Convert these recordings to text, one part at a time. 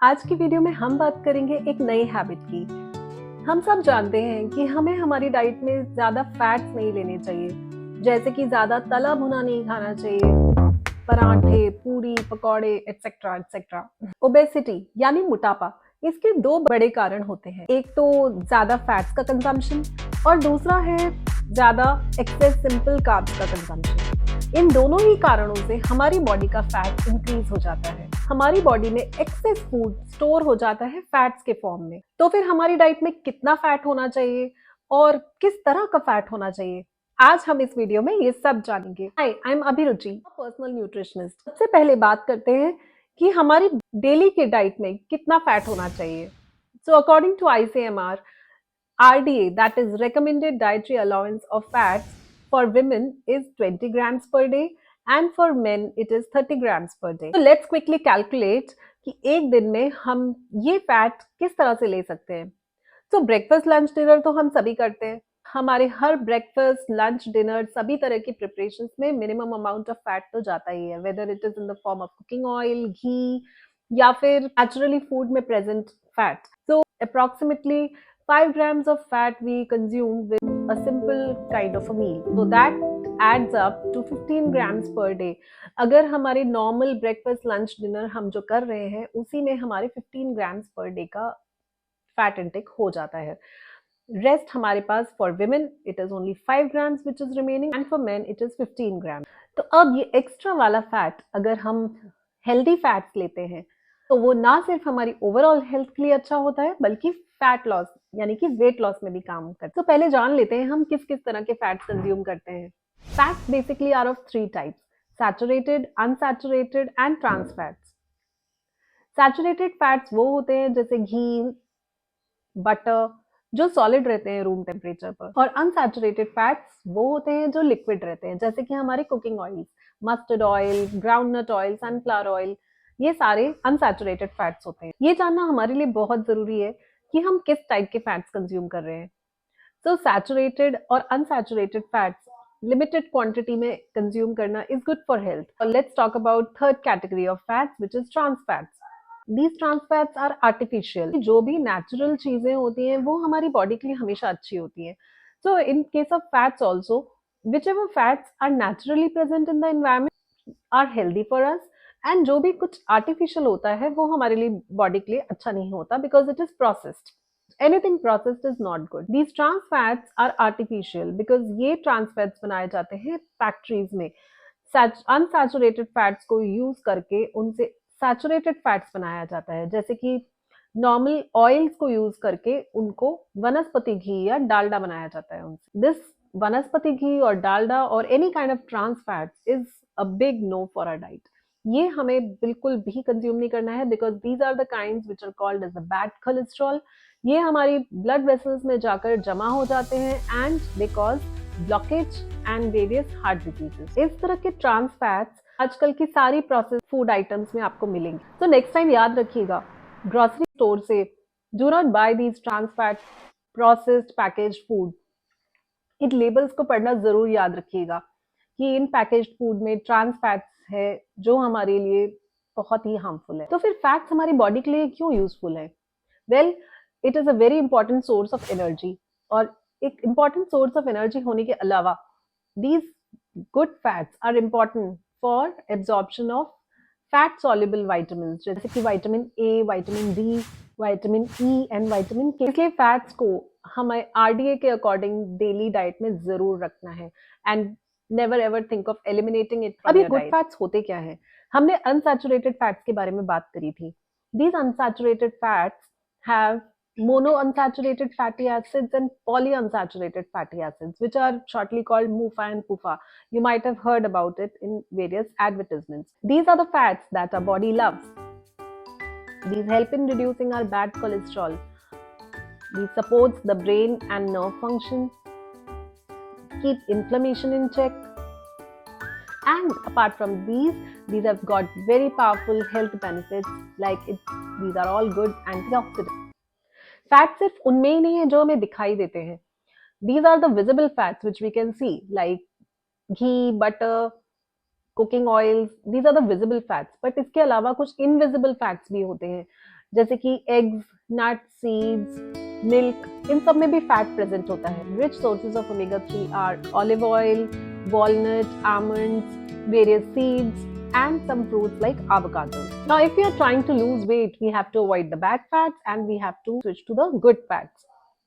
आज की वीडियो में हम बात करेंगे एक नई हैबिट की। हम सब जानते हैं कि हमें हमारी डाइट में ज़्यादा फैट्स नहीं लेने चाहिए, जैसे कि ज़्यादा तला भुना नहीं खाना चाहिए, पराठे, पूरी, पकौड़े एटसेट्रा एटसेट्रा। ओबेसिटी यानी मोटापा, इसके दो बड़े कारण होते हैं। एक तो ज़्यादा फैट्स का कंजम्पशन और दूसरा है ज़्यादा एक्सेस सिंपल कार्ब्स का कंजम्पशन। इन दोनों ही कारणों से हमारी बॉडी का फैट इंक्रीज हो जाता है। हमारी बॉडी में एक्सेस फूड स्टोर हो जाता है फैट्स के फॉर्म में। तो फिर हमारी डाइट में कितना फैट होना चाहिए और किस तरह का फैट होना चाहिए, आज हम इस वीडियो में ये सब जानेंगे। हाय, आई एम अभिरुचि, पर्सनल न्यूट्रिशनिस्ट। सबसे पहले बात करते हैं कि हमारी डेली के डाइट में कितना फैट होना चाहिए। So according to ICMR, RDA, that is recommended dietary allowance of fats for women is 20 grams per day and for men it is 30 grams per day. So let's quickly calculate कि एक दिन में हम ये fat किस तरह से ले सकते हैं। तो ब्रेकफास्ट लंच डिनर तो हम सभी करते हैं। हमारे हर ब्रेकफास्ट लंच डिनर सभी तरह की प्रिपरेशंस में मिनिमम अमाउंट ऑफ फैट तो जाता ही है, whether it is in the form of cooking oil, घी या फिर नेचुरली फूड में present fat. So approximately 5 grams of fat we consume with a simple kind of a meal. So that adds up to 15 grams per day. अगर हमारे normal breakfast lunch dinner हम जो कर रहे हैं उसी में हमारे 15 grams per day का फैट इंटेक हो जाता है। रेस्ट हमारे पास for women it is only 5 grams which is remaining and for men it is 15 grams. तो अब ये एक्स्ट्रा वाला फैट अगर हम हेल्दी फैट्स लेते हैं तो वो ना सिर्फ हमारी ओवरऑल हेल्थ के लिए अच्छा होता है बल्कि फैट लॉस यानी कि वेट लॉस में भी काम करता है। तो पहले जान लेते हैं हम किस किस तरह के फैट्स कंज्यूम करते हैं। Fats basically are of 3 types: saturated, unsaturated and trans fats. Saturated fats वो होते हैं जैसे घी, बटर, जो सॉलिड रहते हैं रूम टेम्परेचर पर, और अनसैचुरेटेड फैट्स वो होते हैं जो लिक्विड रहते हैं जैसे कि हमारे cooking oils, mustard oil, groundnut oil, sunflower oil, ये सारे अनसैचुरेटेड फैट्स होते हैं। ये जानना हमारे लिए बहुत जरूरी है कि हम किस टाइप के फैट्स कंज्यूम कर रहे हैं। तो सैचुरेटेड और अनसैचुरेटेड फैट्स लिमिटेड क्वांटिटी में कंज्यूम करना is good for health. Let's talk about third category of fats which is trans fats. These trans fats are artificial. जो भी नेचुरल चीजें होती हैं वो हमारी बॉडी के लिए हमेशा अच्छी होती हैं। So in case of fats also, whichever fats are naturally present in the environment are healthy for us, and जो भी कुछ artificial होता है वो हमारे लिए बॉडी के लिए अच्छा नहीं होता because it is processed. Anything processed is not good. These trans fats are artificial because ये trans fats बनाए जाते हैं फैक्ट्रीज में अनसैचुरेटेड फैट्स को यूज करके उनसे सैचुरेटेड फैट्स बनाया जाता है, जैसे कि नॉर्मल ऑयल्स को यूज करके उनको वनस्पति घी या डालडा बनाया जाता है उनसे। दिस वनस्पति घी और डालडा और any kind of trans fats is a big no for our diet. ये हमें बिल्कुल भी कंज्यूम नहीं करना है because these are the kinds which are called as the bad cholesterol. ये हमारी ब्लड वेसल्स में जाकर जमा हो जाते हैं and they cause blockage and various heart diseases. इस तरह के ट्रांस फैट्स आजकल की सारी प्रोसेस फूड आइटम्स में आपको मिलेंगे। तो नेक्स्ट टाइम याद रखिएगा, ग्रोसरी स्टोर से do not buy these trans fat processed packaged food. इन लेबल्स को पढ़ना जरूर याद रखिएगा कि इन पैकेज्ड फूड में ट्रांस फैट्स है जो हमारे लिए बहुत ही हार्मफुल है। तो फिर फैट्स हमारी बॉडी के लिए क्यों यूजफुल है? Well, it is a very important source of energy, और एक इंपॉर्टेंट सोर्स ऑफ एनर्जी होने के अलावा these good fats are important for absorption of fat soluble vitamins जैसे कि vitamin A, vitamin D, vitamin E and vitamin के। इसलिए fats को हमें आरडीए के अकॉर्डिंग डेली डाइट में जरूर रखना है and never ever think of eliminating it. अब ये गुड फैट्स होते क्या है? हमने अनसैचुरेटेड फैट्स के बारे में बात करी थी। These unsaturated fats have monounsaturated fatty acids and polyunsaturated fatty acids, which are shortly called MUFA and PUFA. You might have heard about it in various advertisements. These are the fats that our body loves. These help in reducing our bad cholesterol. These supports the brain and nerve function, keep inflammation in check. And apart from these have got very powerful health benefits like these are all good antioxidants. Fat सिर्फ उनमें ही नहीं है जो हमें दिखाई देते हैं। These are the visible fats which we can see like ghee, butter, cooking oils, these are the visible fats. But इसके अलावा कुछ इनविजिबल फैट्स भी होते हैं जैसे कि एग्स, नट्स, सीड्स, मिल्क, इन सब में भी फैट प्रेजेंट होता है। Rich sources of omega 3 are olive oil, walnut, almonds, various seeds, and some fruits like avocado. Now, if you are trying to lose weight, we have to avoid the bad fats and we have to switch to the good fats.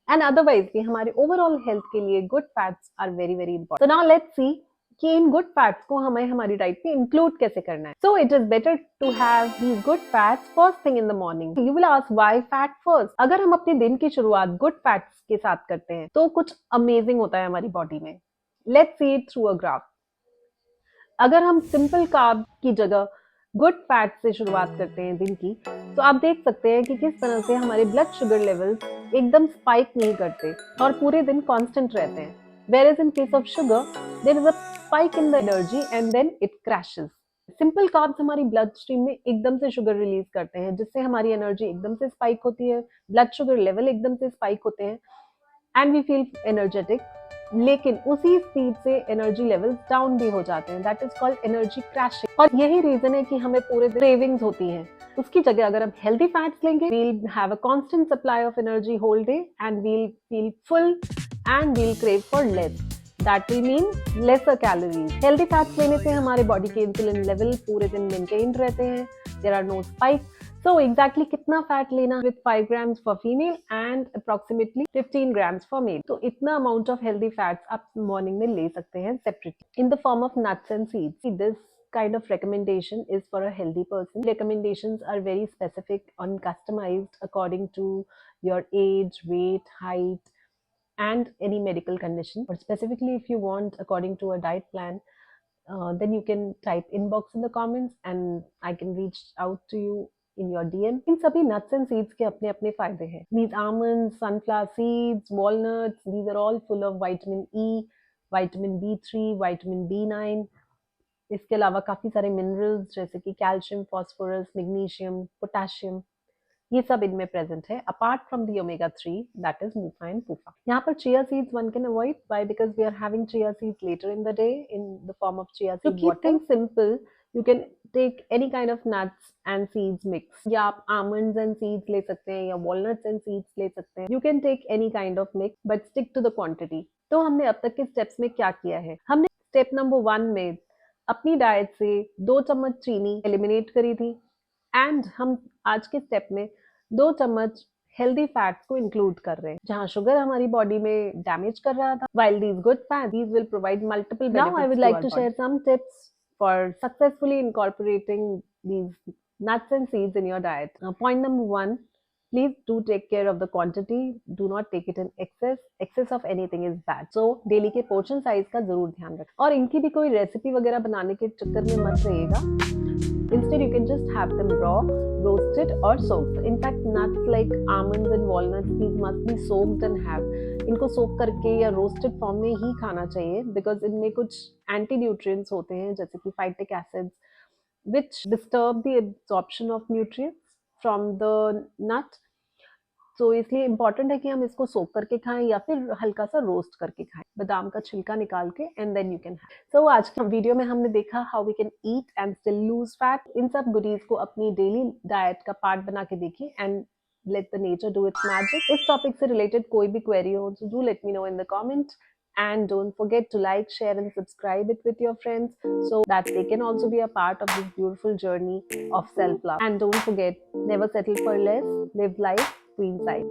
And otherwise, भी हमारे overall health के लिए good fats are very very important. So now let's see कि in good fats को हमें हमारी diet में include कैसे करना है. So it is better to have these good fats first thing in the morning. You will ask why fat first. अगर हम अपने दिन की शुरुआत गुड फैट्स के साथ करते हैं तो कुछ अमेजिंग होता है हमारी बॉडी में. Let's see it through a graph. अगर हम सिंपल कार्ब की जगह गुड फैट से शुरुआत करते हैं दिन की, तो आप देख सकते हैं कि किस तरह से हमारे ब्लड शुगर लेवल्स एकदम स्पाइक नहीं करते और पूरे दिन कांस्टेंट रहते हैं. Whereas in case of sugar, there is a spike in the energy and then it crashes. Simple carbs हमारी ब्लड स्ट्रीम में एकदम से शुगर रिलीज करते हैं, जिससे हमारी एनर्जी एकदम से स्पाइक होती है, ब्लड शुगर लेवल एकदम से स्पाइक होते हैं एंड वी फील एनर्जेटिक. लेकिन उसी स्पीड से एनर्जी लेवल्स डाउन भी हो जाते हैं. That is called energy crashing. और यही रीजन है कि हमें पूरे दिन क्रेविंग्स होती हैं. उसकी जगह अगर हम हेल्दी फैट्स लेंगे, we'll have a constant supply of energy whole day and we'll feel full and we'll crave for less. That will mean lesser calories. Healthy fats लेने से हमारे बॉडी के इंसुलिन लेवल पूरे दिन मेंटेन्ड रहते हैं. There are no spikes. So exactly कितना fat लेना with 5 grams for female and approximately 15 grams for male. तो इतना अमाउंट ऑफ हेल्दी फैट्स आप मॉर्निंग में ले सकते हैं separately in the form of nuts and seeds. This kind of recommendation is for a healthy person. Recommendations are very specific and customized according to your age, weight, height, and any medical condition. But specifically, if you want according to a diet plan, then you can type inbox in the comments and I can reach out to you in your DM. इन सभी nuts and seeds के अपने अपने फायदे हैं. These almonds, sunflower seeds, walnuts, these are all full of vitamin E, vitamin B3, vitamin B9. इसके अलावा काफी सारे मिनरल्स जैसे कि कैल्शियम, फास्फोरस, मैग्नीशियम, पोटेशियम, ये सब इनमें प्रेजेंट है apart from the omega 3 that is MUFA and PUFA. यहाँ पर chia seeds one can avoid by because we are having chia seeds later in the day in the form of chia seed. Keep things simple. You can take any kind of nuts and seeds mix, या आप almonds and seeds ले सकते हैं या walnuts and seeds ले सकते हैं. You can take any kind of mix but stick to the quantity. तो हमने अब तक के स्टेप्स में क्या किया है? हमने स्टेप नंबर 1 में अपनी डाइट से 2 चम्मच चीनी एलिमिनेट करी थी एंड हम आज के स्टेप में 2 चम्मच हेल्दी फैट्स को इंक्लूड कर रहे हैं जहां शुगर हमारी बॉडी में डैमेज कर रहा था. While these good fats these will provide multiple benefits. Now I would like to share some tips for successfully incorporating these nuts and seeds in your diet. Point number 1, please do take care of the quantity. Do not take it in excess. Excess of anything is bad. So daily के portion size का जरूर ध्यान रखें. और इनकी भी कोई recipe वगैरह बनाने के चक्कर में मत रहिएगा. Instead, you can just have them raw, roasted or soaked. In fact, nuts like almonds and walnuts, these must be soaked and have. इनको सोक करके या रोस्टेड फॉर्म में ही खाना चाहिए बिकॉज इनमें कुछ एंटी न्यूट्रिएंट्स होते हैं जैसे कि phytic acids which disturb the absorption of nutrients from the nut. तो इसलिए इम्पॉर्टेंट है कि हम इसको सोक करके खाएं या फिर हल्का सा रोस्ट करके खाएं, बादाम का छिलका निकाल के and then you can have. So आज के वीडियो में हमने देखा how we can eat and still lose fat. इन सब गुडीज को अपनी डेली डाइट का पार्ट बना के देखिए and let the nature do its magic. इस टॉपिक से रिलेटेड कोई भी क्वेरी हो तो do let me know in the comment. And don't forget to like, share and subscribe it with your friends so that they can also be a part of this beautiful journey of self-love. And don't forget, never settle for less. Live life queen side.